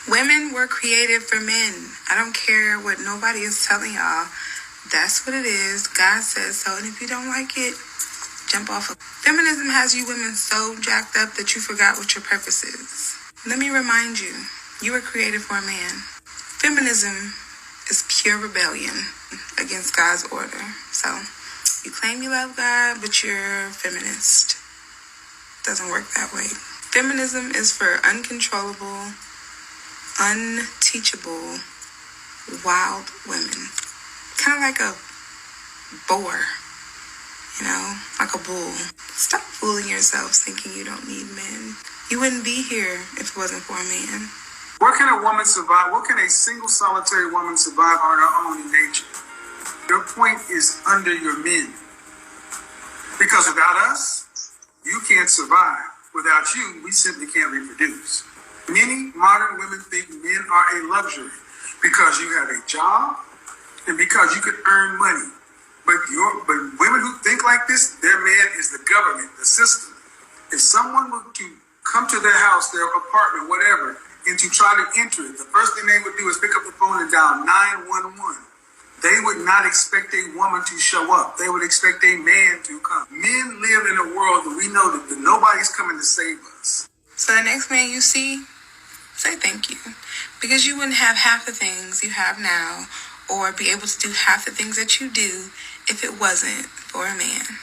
Women were created for men. I don't care what nobody is telling y'all. That's what it is. God says so. And if you don't like it, jump off. Feminism has you women so jacked up that you forgot what your purpose is. Let me remind you, you were created for a man. Feminism is pure rebellion against God's order. So you claim you love God, but you're a feminist. Doesn't work that way. Feminism is for uncontrollable, unteachable, wild women. Kind of like a boar, like a bull. Stop fooling yourselves thinking you don't need men. You wouldn't be here if it wasn't for a man. What can a woman survive? What can a single solitary woman survive on her own in nature? Your point is under your men. Because without us, you can't survive. Without you, we simply can't reproduce. Many modern women think men are a luxury because you have a job and because you could earn money. But women who think like this, their man is the government, the system. If someone were to come to their house, their apartment, whatever, and to try to enter it, the first thing they would do is pick up the phone and dial 911. They would not expect a woman to show up. They would expect a man to come. Men live in a world that we know that nobody's coming to save us. So the next man you see, say thank you. Because you wouldn't have half the things you have now or be able to do half the things that you do if it wasn't for a man.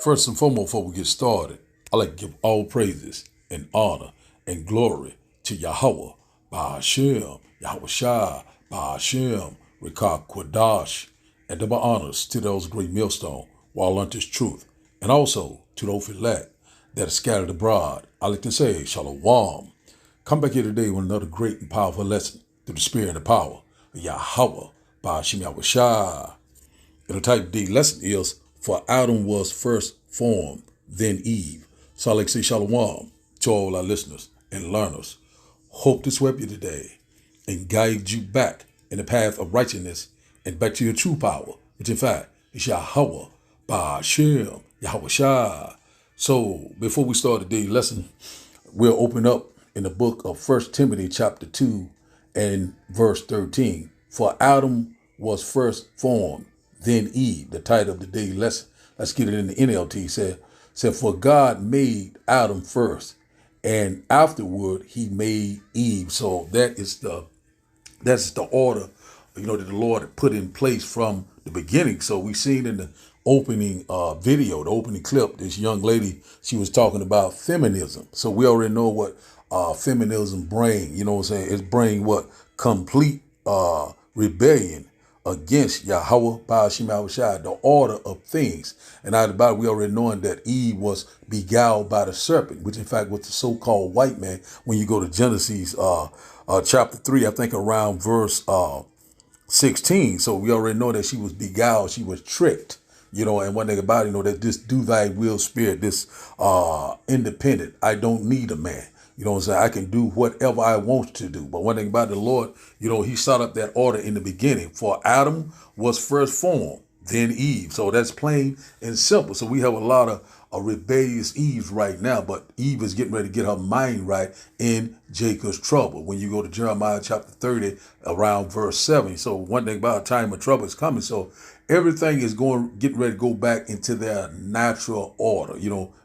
First and foremost, before we get started, I'd like to give all praises and honor and glory to Yahweh, Ba'ashem, Yahweh Shai, Ba'ashem, Rekah Quadash, and double honors to those great millstone, while unto his truth, and also to those elect that are scattered abroad. I like to say, Shalom. Come back here today with another great and powerful lesson through the spirit and the power of Yahweh, Ba'ashem, Yahweh Shai. And the type D lesson is, for Adam was first formed, then Eve. So I like to say Shalom to all our listeners and learners. Hope to sweep you today and guide you back in the path of righteousness and back to your true power, which in fact is Yahweh, Ba'ashem, Yahweh Shai. So before we start today's lesson, we'll open up in the book of 1 Timothy chapter 2 and verse 13. For Adam was first formed, then Eve. The title of the day's lesson, let's get it in the NLT, said, for God made Adam first, and afterward he made Eve. So that's the order, that the Lord had put in place from the beginning. So we seen in the opening video, the opening clip, this young lady, she was talking about feminism. So we already know what feminism bring, It's bring what? Complete rebellion against Yahweh, Ba'ashem, Yahweh Shai, the order of things. And out about it, we already knowing that Eve was beguiled by the serpent, which in fact was the so-called white man. When you go to Genesis chapter 3, I think around verse 16. So we already know that she was beguiled, she was tricked. And one thing about it, that this do thy will spirit, this independent, I don't need a man. I can do whatever I want to do. But one thing about the Lord, he set up that order in the beginning. For Adam was first formed, then Eve. So that's plain and simple. So we have a lot of rebellious Eves right now, but Eve is getting ready to get her mind right in Jacob's trouble. When you go to Jeremiah chapter 30, around verse 7. So one thing about a time of trouble is coming. So everything is getting ready to go back into their natural order,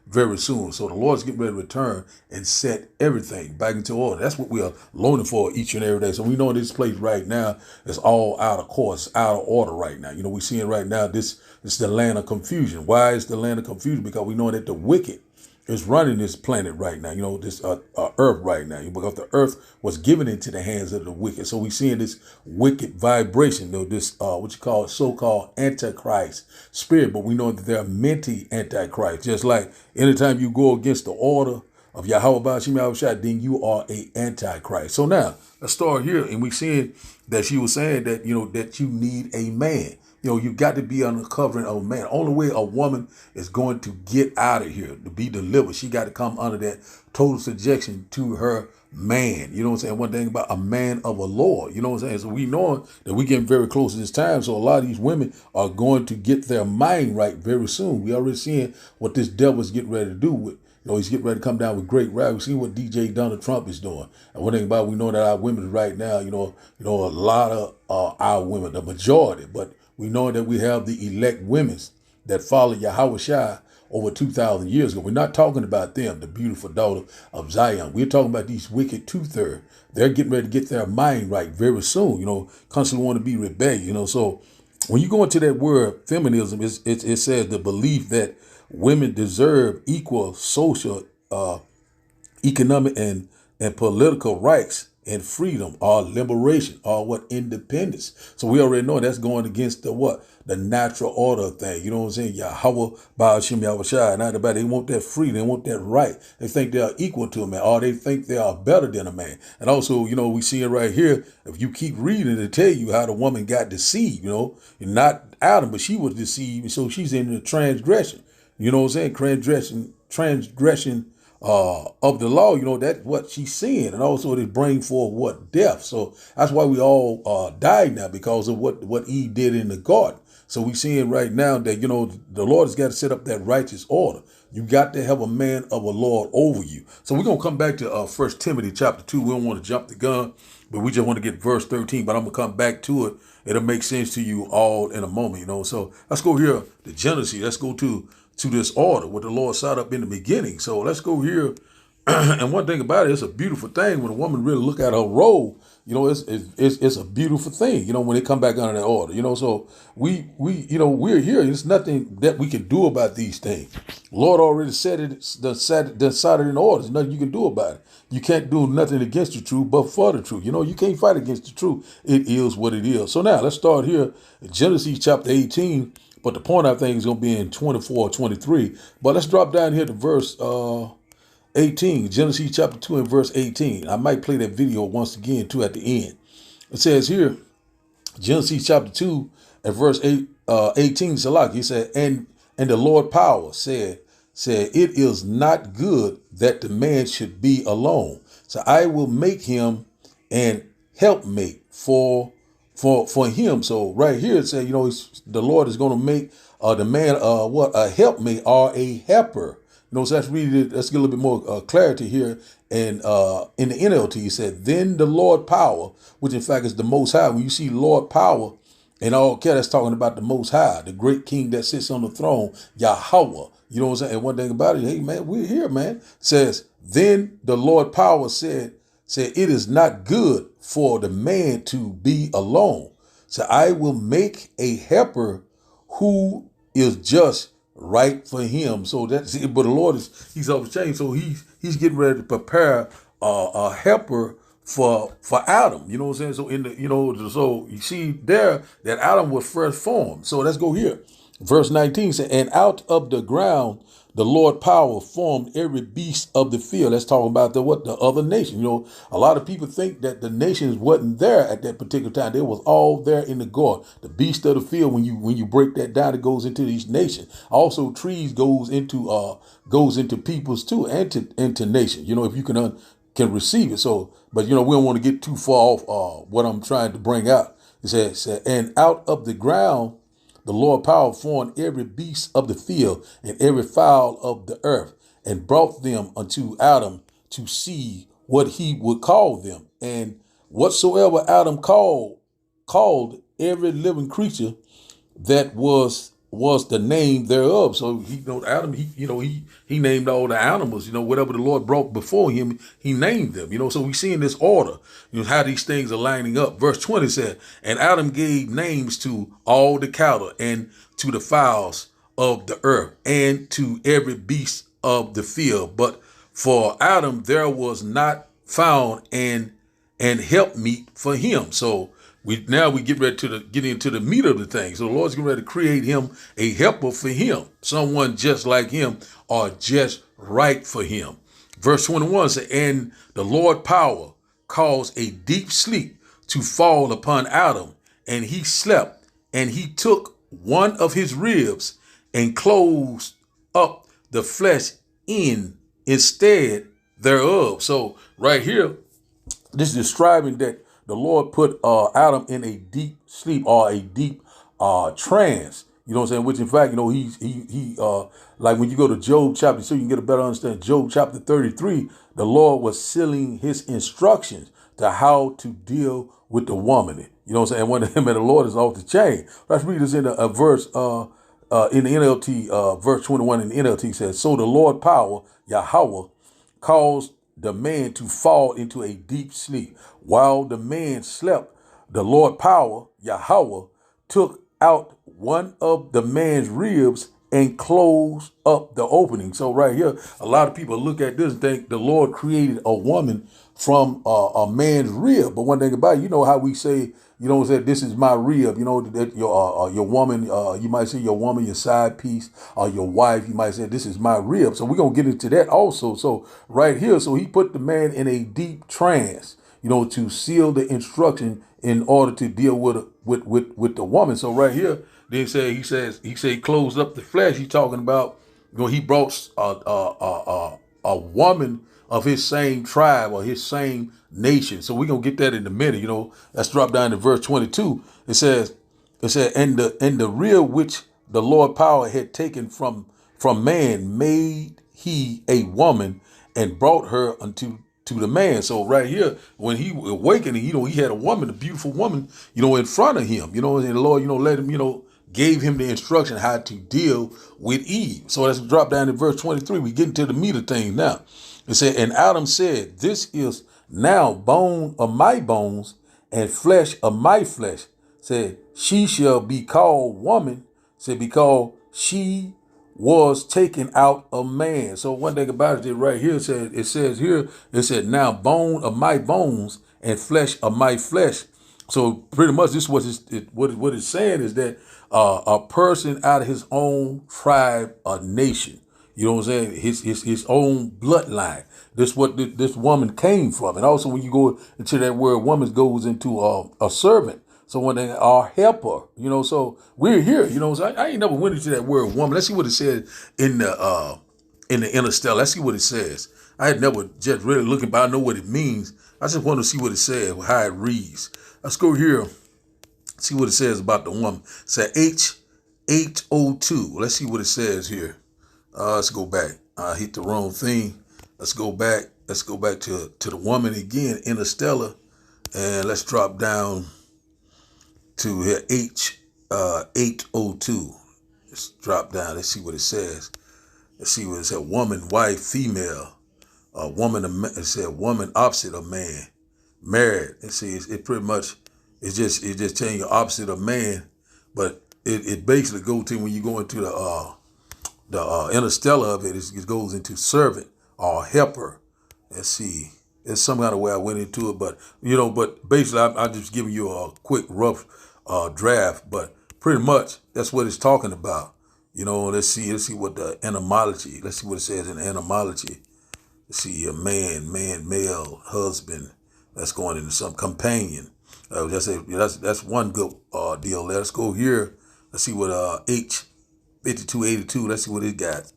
very soon. So the Lord's getting ready to return and set everything back into order. That's what we are longing for each and every day. So we know this place right now is all out of course, out of order right now. We're seeing right now, this is the land of confusion. Why is the land of confusion? Because we know that the wicked is running this planet right now, this earth right now, because the earth was given into the hands of the wicked. So we're seeing this wicked vibration, this what you call so-called antichrist spirit. But we know that there are many antichrist. Just like anytime you go against the order of Yahweh, Ba'ashem, Yahweh Shai, then you are a antichrist. So now let's start here, and we're seeing that she was saying that that you need a man. You got to be under the covering of a man. Only way a woman is going to get out of here, to be delivered, she got to come under that total subjection to her man. One thing about a man of a Lord, So we know that we're getting very close to this time. So a lot of these women are going to get their mind right very soon. We already seeing what this devil is getting ready to do with You know, he's getting ready to come down with great wrath. We see what DJ Donald Trump is doing. And one thing about it, we know that our women right now, a lot of our women, the majority, but we know that we have the elect women that follow Yahweh Shai over 2,000 years ago. We're not talking about them, the beautiful daughter of Zion. We're talking about these wicked two-thirds. They're getting ready to get their mind right very soon, constantly want to be rebellious, So when you go into that word feminism, it says the belief that women deserve equal social, economic, and political rights and freedom or liberation or independence. So we already know that's going against the natural order thing. You know what I'm saying? Yahweh, Ba'ashim, Yahweh Shai. And everybody, they want that freedom. They want that right. They think they are equal to a man, or they think they are better than a man. And also, we see it right here. If you keep reading, it tell you how the woman got deceived, not Adam, but she was deceived. And so she's in the transgression. You know what I'm saying? Transgression of the law, that's what she's seeing. And also it bring forth death. So that's why we all died now, because of what Eve did in the garden. So we seeing right now that, the Lord has got to set up that righteous order. You got to have a man of a Lord over you. So we're going to come back to 1 Timothy chapter 2. We don't want to jump the gun, but we just want to get verse 13. But I'm going to come back to it. It'll make sense to you all in a moment, So let's go here to Genesis. Let's go to this order, what the Lord set up in the beginning. So let's go here. And one thing about it, it's a beautiful thing when a woman really look at her role. It's a beautiful thing. When they come back under that order. So we're here. There's nothing that we can do about these things. Lord already said it. Decided in order. There's nothing you can do about it. You can't do nothing against the truth, but for the truth. You can't fight against the truth. It is what it is. So now let's start here in Genesis chapter 18. But the point, I think, is going to be in 24 or 23. But let's drop down here to verse 18. Genesis chapter 2 and verse 18. I might play that video once again, too, at the end. It says here, Genesis chapter 2 and verse 18, Salak, he said, and the Lord power said, it is not good that the man should be alone. So I will make him an helpmate for him. So right here it says, the Lord is going to make the man a helpmate or a helper. So let's read it. Let's get a little bit more clarity here. And in the NLT, he said, then the Lord power, which in fact is the Most High. When you see Lord power and all, that's talking about the Most High, the great King that sits on the throne, Yahweh. You know what I'm saying? And one thing about it, hey man, we're here, man. It says, then the Lord power said, it is not good for the man to be alone. So I will make a helper who is just right for him. So that's it. But the Lord he's always changed. So he's getting ready to prepare a helper for Adam. You know what I'm saying? So so you see there that Adam was first formed. So let's go here. Verse 19 says, and out of the ground the Lord power formed every beast of the field. That's talking about the other nation. A lot of people think that the nations wasn't there at that particular time. They was all there in the garden. The beast of the field, when you break that down, it goes into each nation. Also, trees goes into peoples too, and into nations. If you can receive it. So, but we don't want to get too far off what I'm trying to bring out. It says, and out of the ground the Lord power formed every beast of the field and every fowl of the earth, and brought them unto Adam to see what he would call them. And whatsoever Adam called every living creature, that was the name thereof. So Adam, he named all the animals, whatever the Lord brought before him, he named them, so we see in this order, how these things are lining up. Verse 20 said, and Adam gave names to all the cattle and to the fowls of the earth and to every beast of the field. But for Adam, there was not found an helpmeet for him. So we get ready to get into the meat of the thing. So the Lord's getting ready to create him a helper for him, someone just like him or just right for him. Verse 21 says, and the Lord power caused a deep sleep to fall upon Adam, and he slept, and he took one of his ribs and closed up the flesh instead thereof. So right here, this is describing that the Lord put Adam in a deep sleep or a deep trance. You know what I'm saying? Which in fact, you know, he like when you go to Job chapter, so you can get a better understanding. Job chapter 33, the Lord was sealing his instructions to how to deal with the woman. You know what I'm saying? One of him and the Lord is off the chain. Let's read this in a verse in the NLT, verse 21 in the NLT says, so the Lord power, Yahweh, caused the man to fall into a deep sleep. While the man slept, the Lord power, Yahweh, took out one of the man's ribs and closed up the opening. So right here, a lot of people look at this and think the Lord created a woman from a man's rib. But one thing about it, you know how we say, you know, say this is my rib. You know that your woman, you might say your woman, your side piece, or your wife. You might say this is my rib. So we're gonna get into that also. So right here, so he put the man in a deep trance, you know, to seal the instruction in order to deal with the woman. So right here, then he said closed up the flesh. He's talking about, you know, he brought a woman of his same tribe or his same nation. So we're gonna get that in a minute. You know, let's drop down to verse 22. It said, and the rib which the Lord power had taken from man made he a woman and brought her unto to the man. So right here, when he awakened, you know, he had a woman, a beautiful woman, you know, in front of him, you know, and the Lord, you know, let him, you know, gave him the instruction how to deal with Eve. So let's drop down to verse 23. We get into the meat of things now. It said, and Adam said, this is now bone of my bones and flesh of my flesh. Said, she shall be called woman. Said, because she was taken out of man. So one thing about it right here it said now bone of my bones and flesh of my flesh. So pretty much this was what it's saying is that a person out of his own tribe, a nation. You know what I'm saying? His own bloodline. This what this woman came from. And also when you go into that word woman goes into a servant. So when they are helper, you know, so we're here, you know, so I ain't never went into that word woman. Let's see what it says in the interstellar. Let's see what it says. I had never just really looking, but I know what it means. I just want to see what it says, how it reads. Let's go here, see what it says about the woman. It said H802. Let's see what it says here. Let's go back. I hit the wrong thing. Let's go back. Let's go back to the woman again, interstellar, and let's drop down to here H802. Let's drop down. Let's see what it says. Let's see what it said. Woman, wife, female. Woman. It said woman opposite of man. Married. It says it pretty much. It's just telling you opposite of man, but it basically goes to when you go into the interstellar of it. It goes into servant or helper. Let's see. There's some kind of way I went into it, but you know, but basically I'm just giving you a quick rough draft, but pretty much that's what it's talking about. You know, let's see what the etymology, let's see what it says in the etymology. Let's see here, man, male, husband. That's going into some companion. That's one good deal. Let's go here. Let's see what H5282. Let's see what it got.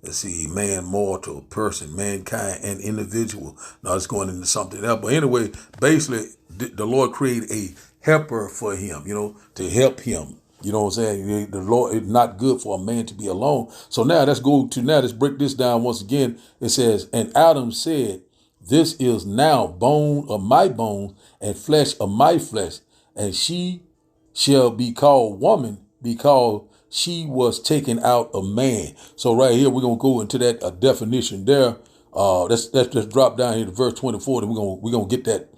Let's see, man, mortal, person, mankind, and individual. Now it's going into something else. But anyway, basically, the Lord created a helper for him, you know, to help him. You know what I'm saying? The Lord, it's not good for a man to be alone. So now let's break this down once again. It says, and Adam said, this is now bone of my bones and flesh of my flesh. And she shall be called woman because she was taken out of man. So right here, we're going to go into that definition there. Let's just drop down here to verse 24, and we're gonna get that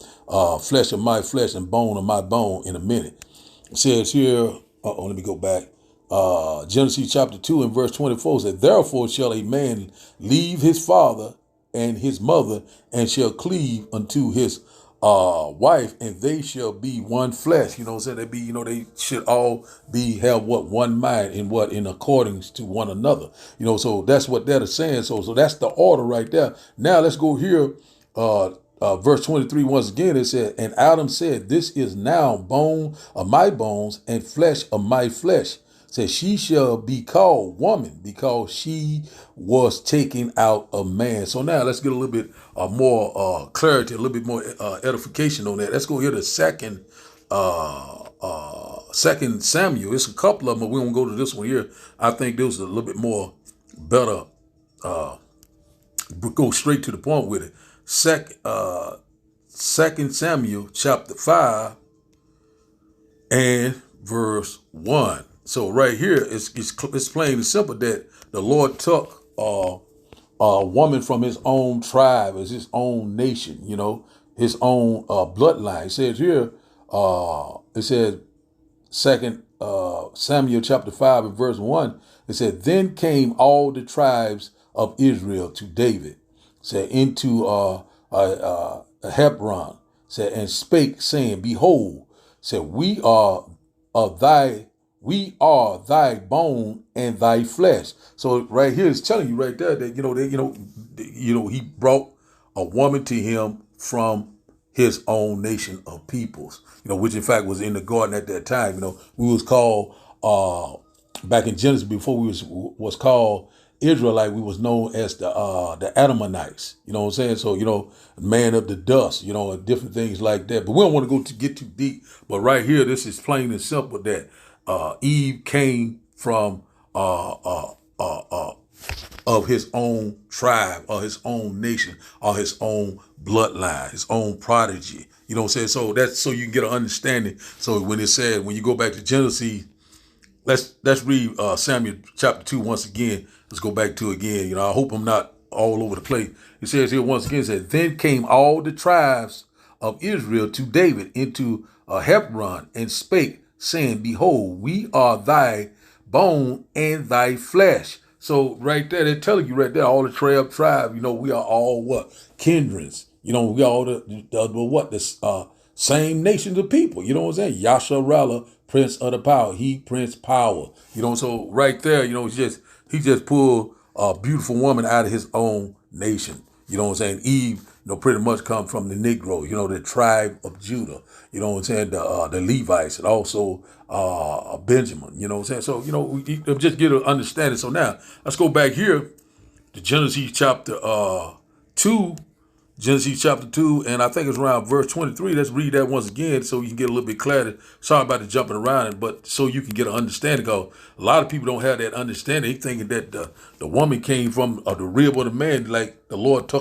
flesh of my flesh and bone of my bone in a minute. It says here, let me go back. Genesis chapter 2 and verse 24 says, therefore shall a man leave his father and his mother and shall cleave unto his wife, and they shall be one flesh. You know what I'm saying? They be, you know, they should all have one mind in accordance to one another. You know, so that's what that is saying. So that's the order right there. Now let's go here. Verse 23 once again. It said, and Adam said, this is now bone of my bones and flesh of my flesh. Says she shall be called woman because she was taken out of man. So now let's get a little bit more clarity, a little bit more edification on that. Let's go here to second Second Samuel. It's a couple of them, but we won't go to this one here. I think this is a little bit more better. Go straight to the point with it. Second Samuel chapter 5 and verse 1. So right here, it's plain and simple that the Lord took a woman from his own tribe, as his own nation, his own bloodline. It says here, it says Second Samuel chapter 5 and verse 1. It said, then came all the tribes of Israel to David, said, into Hebron, said, and spake, saying, behold, said, we are thy bone and thy flesh. So right here is telling you right there that he brought a woman to him from his own nation of peoples, which in fact was in the garden at that time. We was called back in Genesis, before we was called Israelite, we was known as the Adamites. You know what I'm saying? So, man of the dust, and different things like that. But we don't want to get too deep. But right here, this is plain and simple that Eve came from of his own tribe, or his own nation, or his own bloodline, his own prodigy. You know what I'm saying? So that's so you can get an understanding. So when it said, when you go back to Genesis, let's read Samuel chapter 2 once again. Let's go back to it again. I hope I'm not all over the place. It says here once again, it says, then came all the tribes of Israel to David into Hebron, and spake, saying, behold, we are thy bone and thy flesh. So right there, they're telling you right there, all the tribe, we are all what? Kindreds. We all the same nations of people. You know what I'm saying? Yasharallah, Prince of the Power. He Prince Power. So right there, he just pulled a beautiful woman out of his own nation. You know what I'm saying? Eve, pretty much come from the Negro, the tribe of Judah. You know what I'm saying? The Levites, and also Benjamin. You know what I'm saying? So, we just get an understanding. So now let's go back here to Genesis chapter 2. Genesis chapter 2, and I think it's around verse 23. Let's read that once again so you can get a little bit clarity. Sorry about the jumping around, but so you can get an understanding. Because a lot of people don't have that understanding. They thinking that the woman came from the rib of the man, like the Lord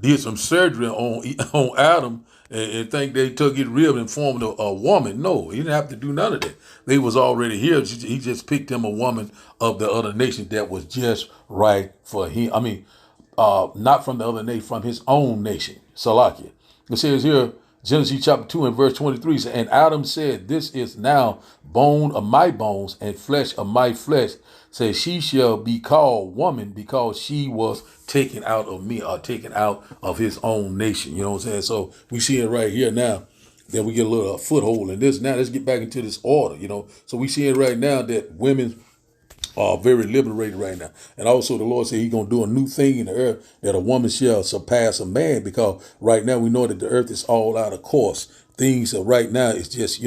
did some surgery on Adam, and think they took his rib and formed a woman. No, he didn't have to do none of that. They was already here. He just picked him a woman of the other nation that was just right for him. I mean, not from the other nation, from his own nation, Salakia. It says here, Genesis chapter 2 and verse 23, says, and Adam said, this is now bone of my bones and flesh of my flesh. Says, she shall be called woman, because she was taken out of me, or taken out of his own nation. You know what I'm saying? So we see it right here now that we get a little foothold in this. Now let's get back into this order, So we see it right now that women are very liberated right now. And also the Lord said he's going to do a new thing in the earth, that a woman shall surpass a man, because right now we know that the earth is all out of course. Things are right now, it's just,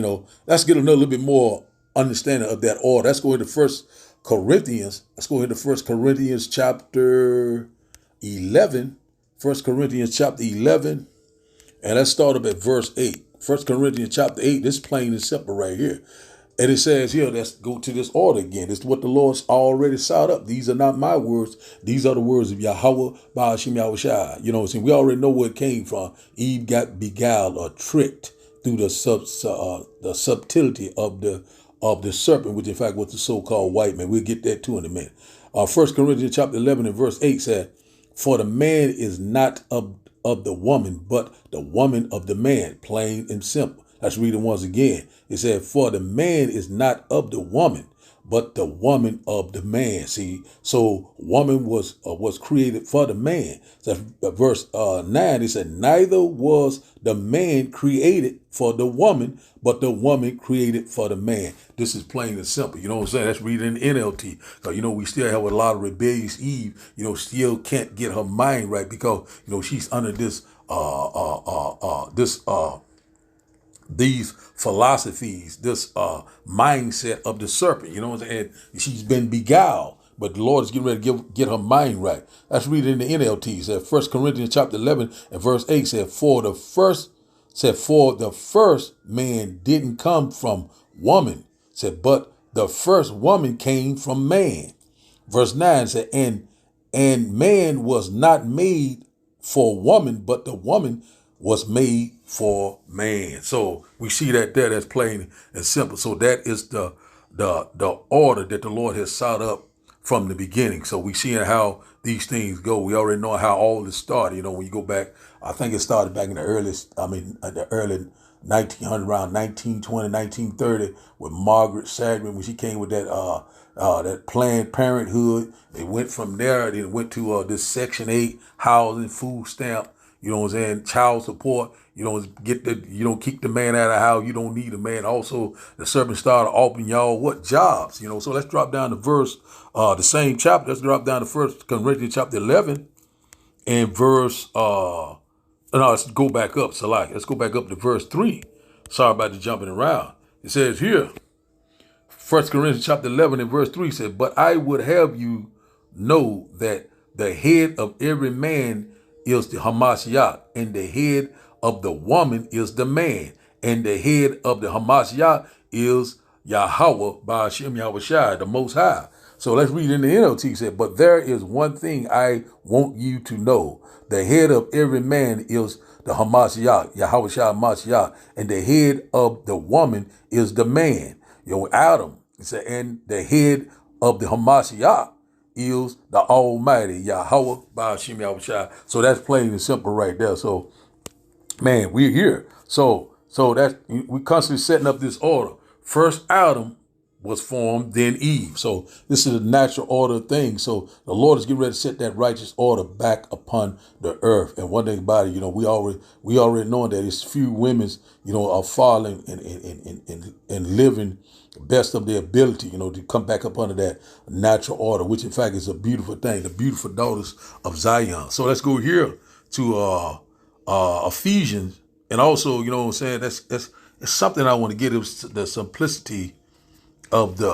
let's get another little bit more understanding of that order. Let's go into First Corinthians. Let's go into 1 Corinthians chapter 11. 1 Corinthians chapter 11. And let's start up at verse 8. 1 Corinthians chapter 8, this is plain and simple right here. And it says here, let's go to this order again. It's what the Lord's already set up. These are not my words. These are the words of Yahweh, Ba'ashim Yahushua. You know what I'm saying? We already know where it came from. Eve got beguiled or tricked through the subtlety of the serpent, which in fact was the so-called white man. We'll get that too in a minute. 1 Corinthians chapter 11 and verse 8 said, for the man is not of the woman, but the woman of the man, plain and simple. Let's read it once again. It said, for the man is not of the woman, but the woman of the man. See, so woman was created for the man. So verse 9, it said, neither was the man created for the woman, but the woman created for the man. This is plain and simple. You know what I'm saying? Let's read it in NLT. Because, we still have a lot of rebellious Eve, still can't get her mind right, because, she's under these philosophies, this mindset of the serpent, and she's been beguiled, but the Lord is getting ready to get her mind right. Let's read it in the NLT. It said 1 Corinthians chapter 11 and verse 8 said, for the first man didn't come from woman, said, but the first woman came from man. Verse 9 said, and man was not made for woman, but the woman was made for man. So we see that there, that's plain and simple. So that is the order that the Lord has set up from the beginning. So we see how these things go. We already know how all this started. You know, when you go back, I think it started back in the early 1900, around 1920, 1930, with Margaret Sanger, when she came with that Planned Parenthood. They went from there. They went to this Section 8 housing, food stamp. You know what I'm saying? Child support. You don't keep the man out of the house. You don't need a man. Also, the serpent started offering y'all what jobs. You know. So let's drop down to verse, the same chapter. Let's drop down to 1 Corinthians chapter 11 and verse. No, let's go back up. Let's go back up to verse 3. Sorry about the jumping around. It says here, 1 Corinthians chapter 11 and verse 3 said, but I would have you know that the head of every man is the Hamashiach, and the head of the woman is the man, and the head of the Hamashiach is Yahweh by Hashem Yahushai, the Most High. So let's read in the NLT. It said, but there is one thing I want you to know. The head of every man is the Hamashiach, Yahushai Mashiach, and the head of the woman is the man, Adam. It said, and the head of the Hamashiach is the Almighty, Yahweh by Hashem Yahushai. So that's plain and simple right there. So, man, we're here. So that's, we constantly setting up this order. First Adam was formed, then Eve. So this is a natural order of things. So the Lord is getting ready to set that righteous order back upon the earth. And one thing about it, we already know that it's few women's, are falling and living the best of their ability, to come back up under that natural order, which in fact is a beautiful thing, the beautiful daughters of Zion. So let's go here to Ephesians. And also, that's something I want to get is the simplicity of the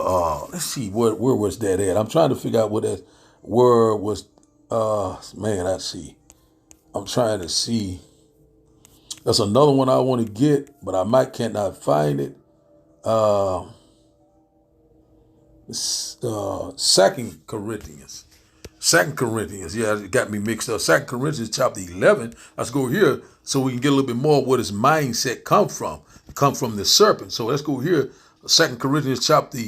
let's see, where was that at? I'm trying to figure out what that word was. I'm trying to see. That's another one I want to get, but I cannot find it. 2 Corinthians. Yeah, it got me mixed up. 2 Corinthians chapter 11. Let's go here so we can get a little bit more where this mindset come from. It come from the serpent. So let's go here. 2 Corinthians chapter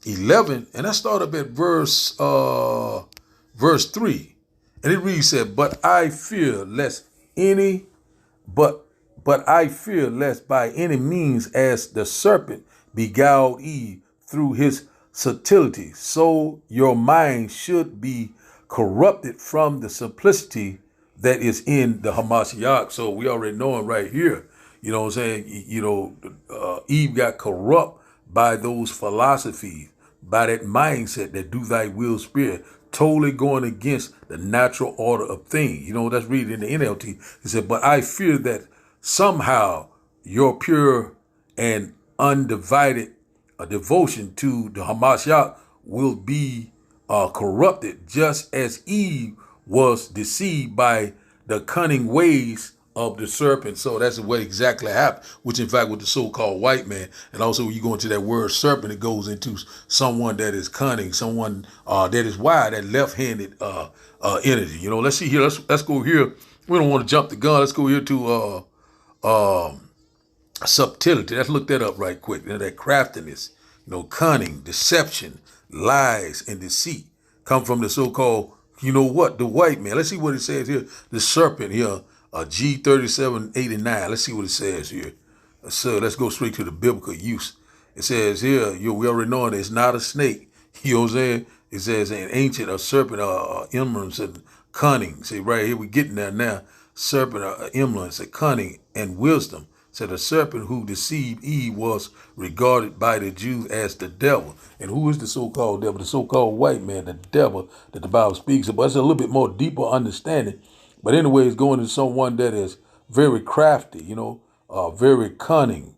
11, and I start up at verse 3. And it reads, said, but I fear lest by any means as the serpent beguiled Eve through his subtlety, so your mind should be corrupted from the simplicity that is in the Hamashiach. So we already know it right here. You know what I'm saying? Eve got corrupt by those philosophies, by that mindset that do thy will spirit, totally going against the natural order of things. Let's read it in the NLT. It said, but I fear that somehow your pure and undivided devotion to the Hamashiach will be corrupted, just as Eve was deceived by the cunning ways of the serpent. So that's what exactly happened, which in fact with the so-called white man. And also when you go into that word serpent, it goes into someone that is cunning, someone that is wide, that left-handed entity. Let's see here. Let's go here. We don't want to jump the gun. Let's go here to subtlety. Let's look that up right quick. That craftiness, cunning, deception, lies, and deceit come from the so-called, the white man. Let's see what it says here. The serpent here. G3789. Let's see what it says here. So let's go straight to the biblical use. It says here, we already know that it's not a snake. You know what I'm saying? It says an ancient, a serpent, emulance and cunning. See right here, we're getting there now. Serpent, emulance, cunning and wisdom. So the serpent who deceived Eve was regarded by the Jews as the devil. And who is the so-called devil? The so-called white man, the devil that the Bible speaks about. It's a little bit more deeper understanding. But anyway, it's going to someone that is very crafty, very cunning,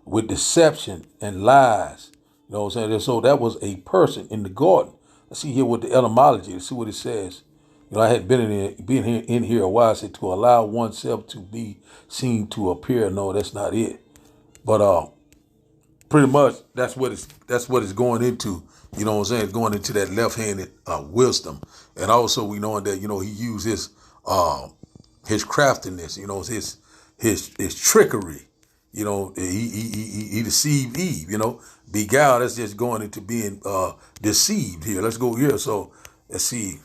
with deception and lies. You know what I'm saying? So that was a person in the garden. Let's see here with the etymology. Let's see what it says. I had been in here a while. I said to allow oneself to be seen to appear. No, that's not it. But pretty much that's what it's going into. You know what I'm saying? It's going into that left-handed wisdom, and also we knowing that he used his craftiness. His trickery. He deceived Eve. Beguiled. That's just going into being deceived here. Let's go here. So let's see.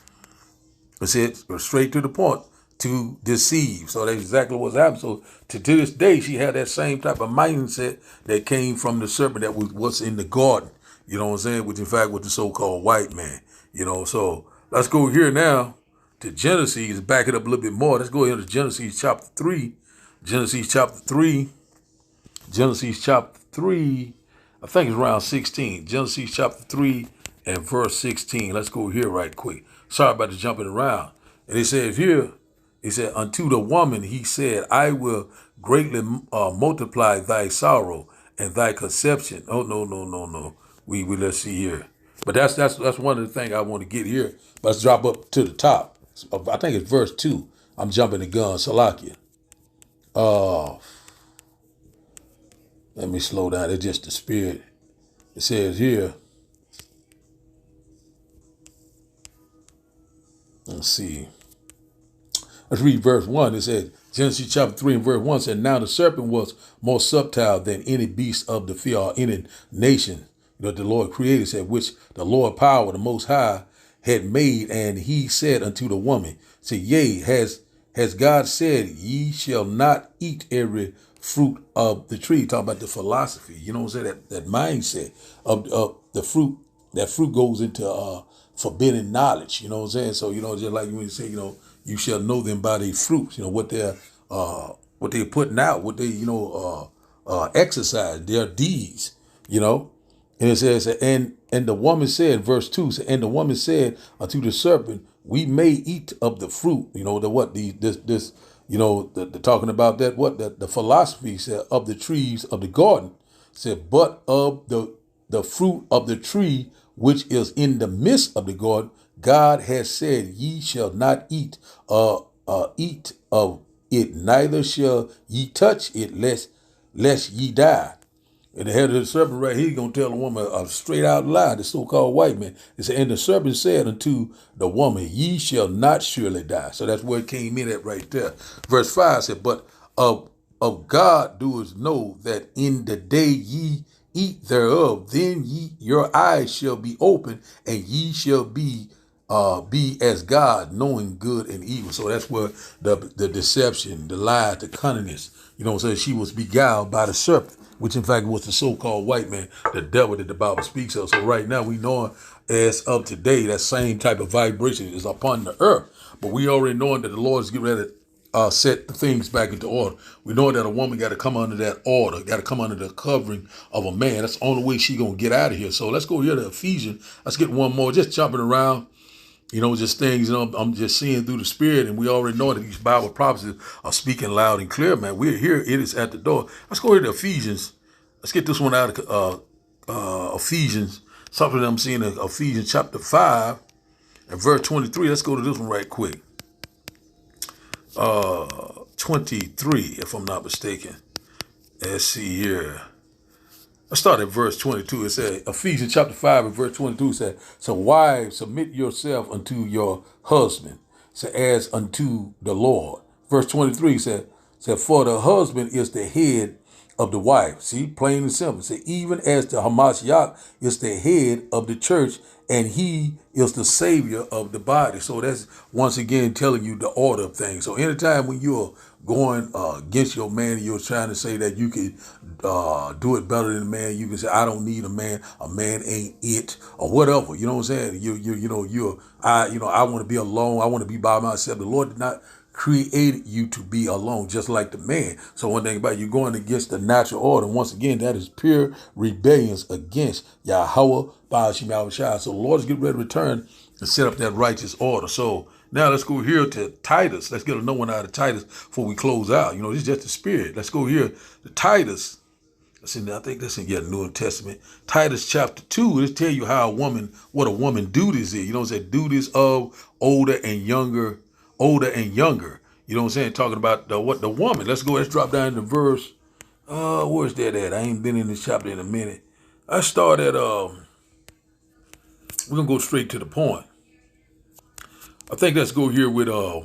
Let's hit straight to the point. To deceive. So that's exactly what's happened. So to this day, she had that same type of mindset that came from the serpent that was what's in the garden. You know what I'm saying? Which in fact was the so-called white man. So let's go here now to Genesis, back it up a little bit more. Let's go here to Genesis chapter 3. Genesis chapter 3. Genesis chapter 3. I think it's around 16. Genesis chapter 3 and verse 16. Let's go here right quick. Sorry about the jumping around. And it says here, he said, unto the woman, he said, I will greatly multiply thy sorrow and thy conception. Oh, no. We let's see here. But that's one of the things I want to get here. But let's drop up to the top. I think it's verse 2. I'm jumping the gun. Salakia. Let me slow down. It's just the spirit. It says here. Let's see. Let's read verse 1. It says, Genesis chapter 3 and verse 1 said, now the serpent was more subtle than any beast of the field or any nation that the Lord created, said, which the Lord power, the Most High, had made. And he said unto the woman, say, yea, has God said, ye shall not eat every fruit of the tree? Talking about the philosophy, you know what I'm saying? That mindset of the fruit. That fruit goes into forbidden knowledge, you know what I'm saying? So, just like when you say, you shall know them by their fruits, what they're putting out, what they, exercise, their deeds, And it says, and the woman said, verse 2, and the woman said unto the serpent, we may eat of the fruit, the talking about that, the philosophy said of the trees of the garden, said, but of the fruit of the tree which is in the midst of the garden, God has said, ye shall not eat of it, neither shall ye touch it, lest ye die. And the head of the serpent right here, he's going to tell the woman a straight out lie, the so-called white man. It said, and the serpent said unto the woman, ye shall not surely die. So that's where it came in at right there. Verse 5 said, but of God doest know that in the day ye eat thereof, then your eyes shall be open, and ye shall be as God, knowing good and evil. So that's where the deception, the lie, the cunningness, so she was beguiled by the serpent, which in fact was the so-called white man, the devil that the Bible speaks of. So right now we know as of today, that same type of vibration is upon the earth. But we already know that the Lord is getting ready to set the things back into order. We know that a woman got to come under that order, got to come under the covering of a man. That's the only way she's going to get out of here. So let's go here to Ephesians. Let's get one more, just jumping around. Just things, I'm just seeing through the spirit, and we already know that these Bible prophecies are speaking loud and clear, man. We're here. It is at the door. Let's go here to Ephesians. Let's get this one out of Ephesians. Something that I'm seeing in Ephesians chapter 5 and verse 23. Let's go to this one right quick. 23, if I'm not mistaken. Let's see here. Let's start at verse 22. It said, Ephesians chapter 5 and verse 22 said, so wives, submit yourself unto your husband, so as unto the Lord. Verse 23 said, for the husband is the head of the wife. See, plain and simple. Say, even as the Hamashiach is the head of the church, and he is the savior of the body. So that's once again telling you the order of things. So anytime when you're going against your man, you're trying to say that you can do it better than a man. You can say, I don't need a man ain't it, or whatever. You know what I'm saying? I want to be alone. I want to be by myself. The Lord did not created you to be alone, just like the man. So one thing about you going against the natural order, once again, that is pure rebellion against Yahweh, Ba'ashim Yahushua. So the Lord is getting ready to return and set up that righteous order. So now let's go here to Titus. Let's get another one out of Titus before we close out. This is just the spirit. Let's go here to Titus. I think that's in your New Testament. Titus chapter 2. Let's tell you how what a woman duties is. It said duties of older and younger. You know what I'm saying? Talking about the woman. Let's drop down to verse Where's that at? I ain't been in this chapter in a minute. I start at we're gonna go straight to the point. I think let's go here with I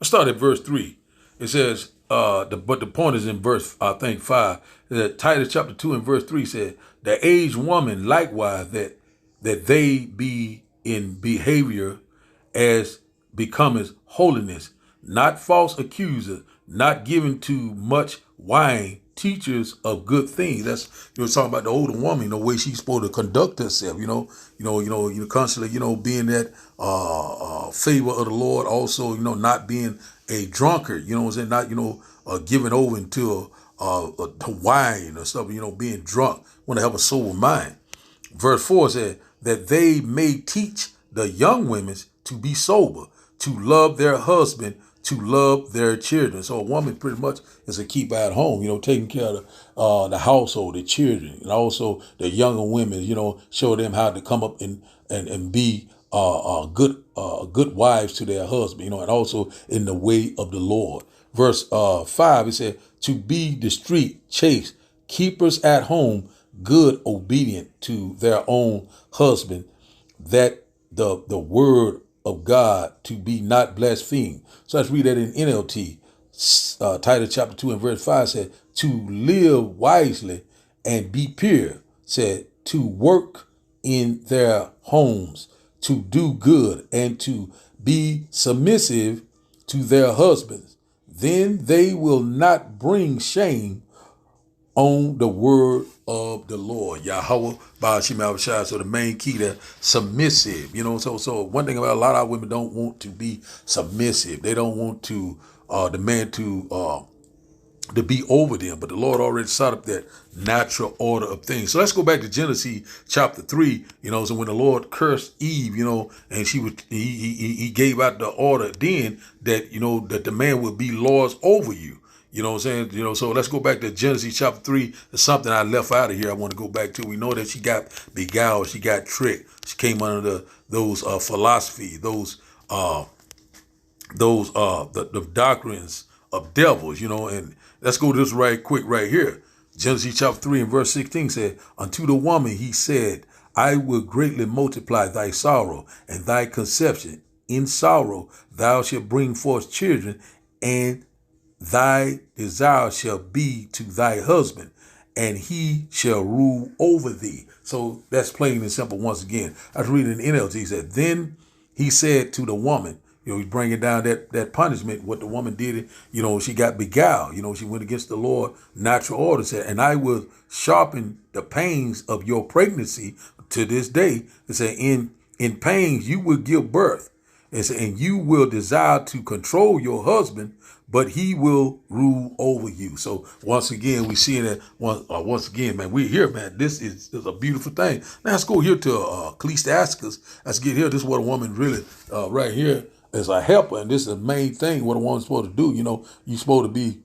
start at verse 3. It says, but the point is in verse, I think, 5. That Titus chapter 2 and verse 3 said, the aged woman likewise that they be in behavior as becometh holiness, not false accusers, not given to much wine, teachers of good things. That's, talking about the older woman, the way she's supposed to conduct herself. Constantly, being that favor of the Lord. Also, not being a drunkard. You know what I'm saying? Not giving over into to wine or stuff. Being drunk. Want to have a sober mind. Verse 4 said that they may teach the young women to be sober, to love their husband, to love their children. So a woman pretty much is a keeper at home, taking care of the household, the children, and also the younger women, show them how to come up and be good wives to their husband, and also in the way of the Lord. Verse 5, it said, to be discreet, chaste, keepers at home, good, obedient to their own husband, that the word of God to be not blasphemed. So let's read that in NLT. Titus chapter 2 and verse 5 said, to live wisely and be pure, said, to work in their homes, to do good, and to be submissive to their husbands. Then they will not bring shame on the word of the Lord. Yahweh Ba'ashim Abishai. So the main key there, submissive. So one thing about a lot of our women don't want to be submissive. They don't want to the man to be over them. But the Lord already set up that natural order of things. So let's go back to Genesis chapter 3. So when the Lord cursed Eve, and he gave out the order then that, that the man would be lords over you. You know what I'm saying? So let's go back to Genesis chapter 3. There's something I left out of here I want to go back to. We know that she got beguiled. She got tricked. She came under those philosophy, the doctrines of devils, and let's go to this right quick right here. Genesis chapter 3 and verse 16 said, unto the woman he said, I will greatly multiply thy sorrow and thy conception. In sorrow thou shalt bring forth children, and thy desire shall be to thy husband, and he shall rule over thee. So that's plain and simple once again. I was reading in NLT. He said, then he said to the woman, he's bringing down that punishment, what the woman did. She got beguiled. She went against the Lord, natural order. Said, and I will sharpen the pains of your pregnancy to this day. It said, in pains you will give birth. It said, and you will desire to control your husband, but he will rule over you. So once again, we see that once again, man, we're here, man. This is a beautiful thing. Now let's go here to Ecclesiasticus. Let's get here. This is what a woman really right here is a helper, and this is the main thing what a woman's supposed to do. You're supposed to be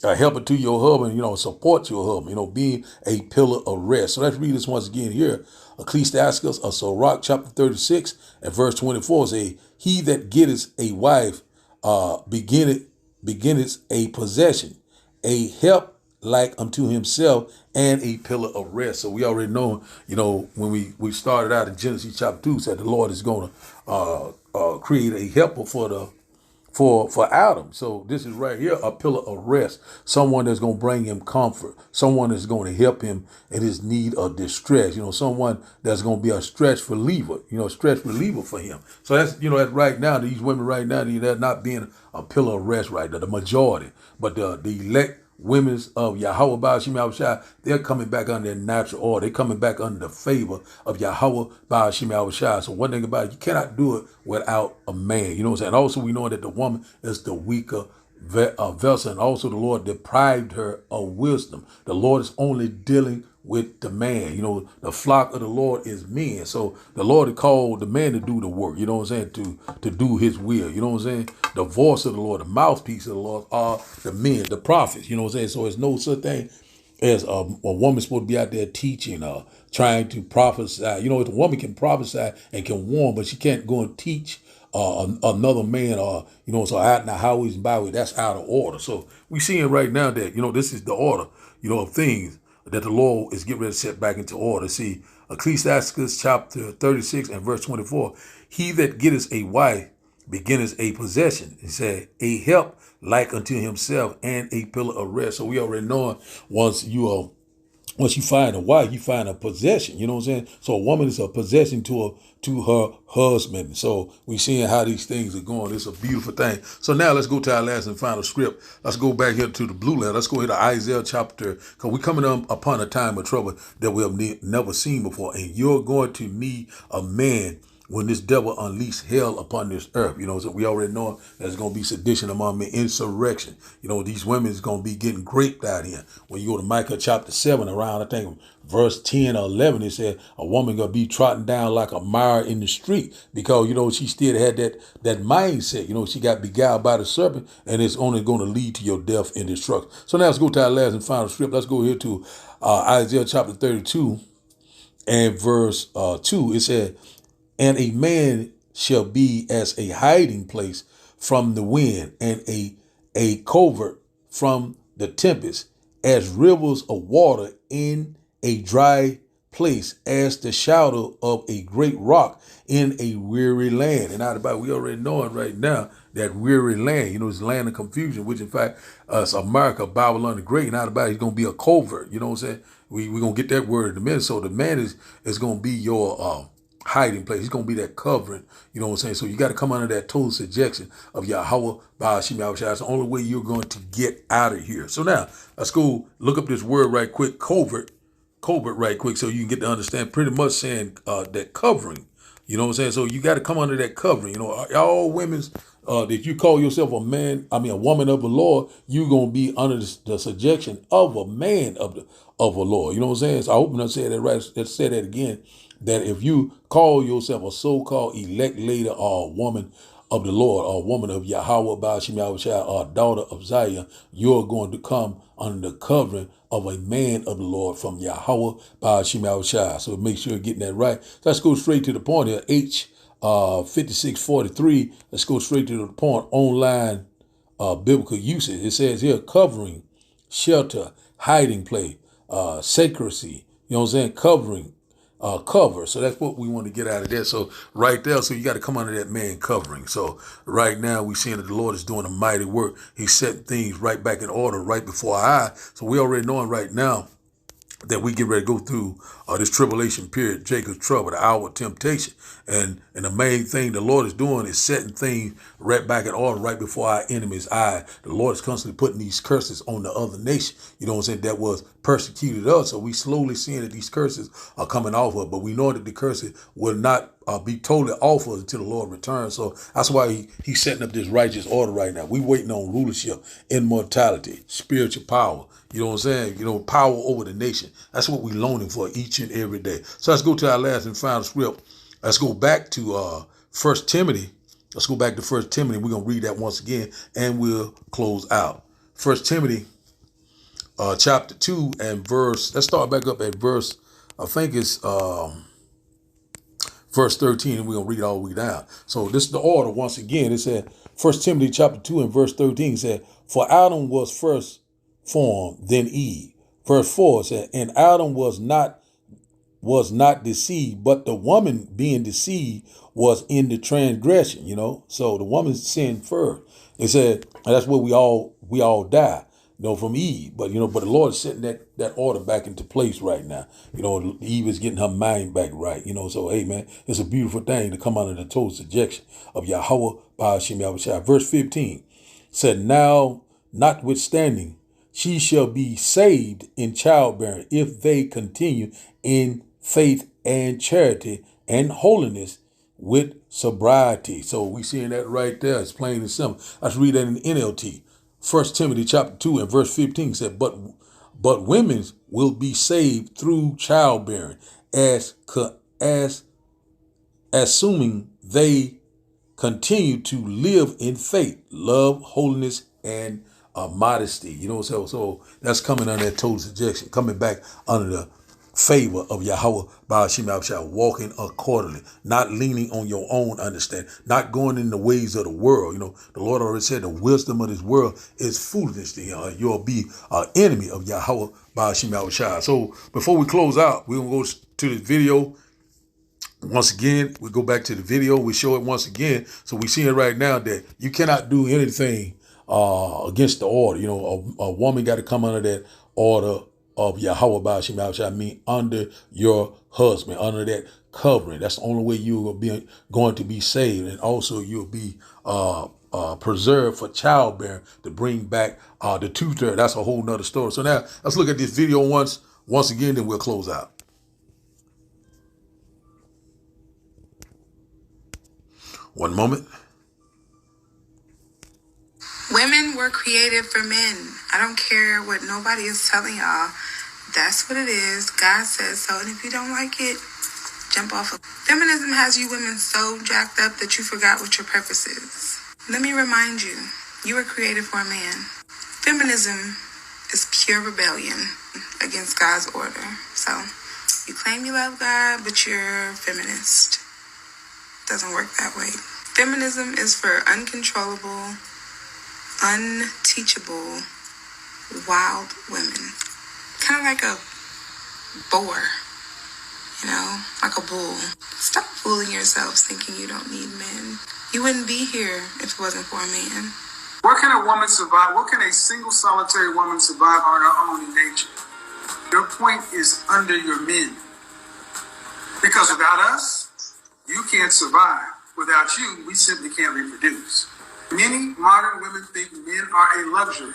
a helper to your husband, support your husband, being a pillar of rest. So let's read this once again here. Ecclesiasticus, Sirach, chapter 36 and verse 24 say, he that getteth a wife beginneth a possession, a help like unto himself, and a pillar of rest. So we already know, when we started out in Genesis chapter 2, said the Lord is going to create a helper for Adam. So this is right here, a pillar of rest, someone that's going to bring him comfort, someone that's going to help him in his need of distress, someone that's going to be a stress reliever, for him. So that's, that's right now, these women right now, they're not being a pillar of rest right now, the majority, but the elect women of Yahweh Ba'ashim Yahushua, they're coming back under their natural order. They're coming back under the favor of Yahweh Ba'ashim Yahushua. So one thing about it, you cannot do it without a man. You know what I'm saying? Also, we know that the woman is the weaker vessel, and also the Lord deprived her of wisdom. The Lord is only dealing with the man. The flock of the Lord is men. So the Lord called the man to do the work, you know what I'm saying, to do his will, you know what I'm saying? The voice of the Lord, the mouthpiece of the Lord are the men, the prophets, you know what I'm saying? So there's no such thing as a woman supposed to be out there teaching, trying to prophesy. The woman can prophesy and can warn, but she can't go and teach another man, or so out in the highways and byways, that's out of order. So we seeing right now that this is the order of things that the Lord is getting ready to set back into order. See, Ecclesiastes chapter 36 and verse 24, he that getteth a wife beginneth a possession. He said, a help like unto himself and a pillar of rest. So we already know once you find a wife, you find a possession. You know what I'm saying? So a woman is a possession to her husband. So we seeing how these things are going. It's a beautiful thing. So now let's go to our last and final script. Let's go back here to the blue letter. Let's go here to Isaiah chapter, because we're coming upon a time of trouble that we have never seen before. And you're going to need a man when this devil unleashed hell upon this earth. So we already know there's going to be sedition among men, insurrection. These women is going to be getting raped out here. When you go to Micah chapter 7, around, I think, verse 10 or 11, it said a woman going to be trotting down like a mire in the street because, she still had that mindset. She got beguiled by the serpent, and it's only going to lead to your death and destruction. So now let's go to our last and final script. Let's go here to Isaiah chapter 32 and verse 2. It said, and a man shall be as a hiding place from the wind, and a covert from the tempest, as rivers of water in a dry place, as the shadow of a great rock in a weary land. And out about we already know it right now, that weary land, it's land of confusion, which in fact is America, Babylon the Great. And out about it's going to be a covert. You know what I'm saying? We're going to get that word in a minute. So the man is going to be your hiding place. He's going to be that covering. You know what I'm saying? So you got to come under that total subjection of Yahweh Ba'ashim Yahushua. It's the only way you're going to get out of here. So now let's go look up this word right quick, covert right quick, so you can get to understand pretty much saying that covering. You know what I'm saying? So you got to come under that covering. All women's, if you call yourself a woman of the Lord, you're going to be under the subjection of a man of the Lord. You know what I'm saying? So I hope I said that right. Let's say that again. That if you call yourself a so-called elect lady or a woman of the Lord or a woman of Yahweh Ba'ashim Yahushua or a daughter of Zion, you're going to come under the covering of a man of the Lord from Yahweh Ba'ashim Yahushua. So make sure you're getting that right. So let's go straight to the point here. H 5643. Let's go straight to the point. Online biblical usage. It says here, covering, shelter, hiding place, secrecy. You know what I'm saying? Covering. Cover. So that's what we want to get out of there. So right there, so you got to come under that man covering. So right now we seeing that the Lord is doing a mighty work. He's setting things right back in order right before our eyes. So we already knowing right now that we get ready to go through this tribulation period, Jacob's trouble, the hour of temptation. And the main thing the Lord is doing is setting things right back in order right before our enemy's eye. The Lord is constantly putting these curses on the other nation, what I'm saying, that was persecuted us. So we slowly seeing that these curses are coming off of, but we know that the curses will not be totally off of us until the Lord returns. So that's why he's setting up this righteous order right now. We waiting on rulership, immortality, spiritual power. You know what I'm saying? Power over the nation. That's what we're loaning for each and every day. So let's go to our last and final script. Let's go back to 1 Timothy. Let's go back to 1 Timothy. We're going to read that once again, and we'll close out. 1 Timothy chapter 2 and verse. Let's start back up at verse, I think it's verse 13, and we're going to read all the way down. So this is the order once again. It said, 1 Timothy chapter 2 and verse 13 said, for Adam was first formed, then Eve. Verse 4 said, and Adam was not deceived, but the woman being deceived was in the transgression, So the woman sinned first. It said, and that's where we all die, from Eve. But but the Lord is setting that order back into place right now. Eve is getting her mind back right. So hey man, it's a beautiful thing to come under the total subjection of Yahweh Ba'ashim Yahushua. Verse 15 said, now notwithstanding, she shall be saved in childbearing if they continue in faith and charity and holiness with sobriety. So we seeing that right there. It's plain and simple. Let's read that in the NLT. 1 Timothy chapter 2 and verse 15 said, but women will be saved through childbearing as assuming they continue to live in faith, love, holiness, and modesty. So that's coming under that total subjection, coming back under favor of Yahweh Ba'ashim Yahushua, walking accordingly, not leaning on your own understanding, not going in the ways of the world. You know, the Lord already said the wisdom of this world is foolishness to you. You'll be an enemy of Yahweh Ba'ashim Yahushua. So before we close out, we're going to go to this video. Once again, we go back to the video. We show it once again. So we see it right now that you cannot do anything against the order. You know, a woman got to come under that order of Yahweh Ba'ashim Yahushua, I mean under your husband, under that covering. That's the only way you will be going to be saved. And also you'll be preserved for childbearing to bring back the tutor. That's a whole nother story. So now let's look at this video once again, then we'll close out. One moment. Women were created for men. I don't care what nobody is telling y'all. That's what it is. God says so. And if you don't like it, jump off. Feminism has you women so jacked up that you forgot what your purpose is. Let me remind you, you were created for a man. Feminism is pure rebellion against God's order. So you claim you love God, but you're a feminist. Doesn't work that way. Feminism is for uncontrollable, unteachable, wild women. Kind of like a boar, you know, like a bull. Stop fooling yourselves thinking you don't need men. You wouldn't be here if it wasn't for a man. What can a woman survive? What can a single solitary woman survive on her own in nature? Your point is under your men. Because without us, you can't survive. Without you, we simply can't reproduce. Many modern women think men are a luxury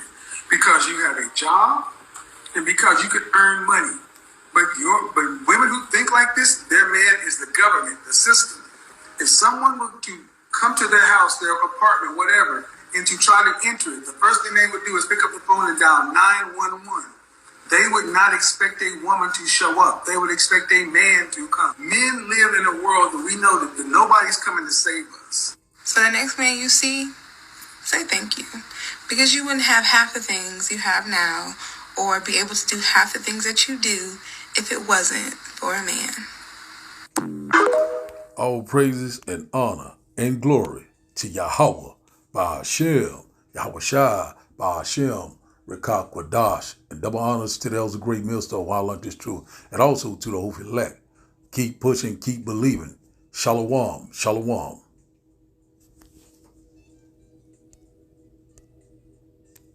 because you have a job and because you could earn money. But women who think like this, their man is the government, the system. If someone were to come to their house, their apartment, whatever, and to try to enter it, the first thing they would do is pick up the phone and dial 911. They would not expect a woman to show up. They would expect a man to come. Men live in a world that we know that nobody's coming to save us. So the next man you see, say thank you. Because you wouldn't have half the things you have now or be able to do half the things that you do if it wasn't for a man. All praises and honor and glory to Yahweh Ba'ashim Yahushua Ba'ashim Rekah Kwadash, and double honors to the elders of Great Millstone while I learned this truth, and also to the Hope elect. Keep pushing, keep believing. Shalom, shalom.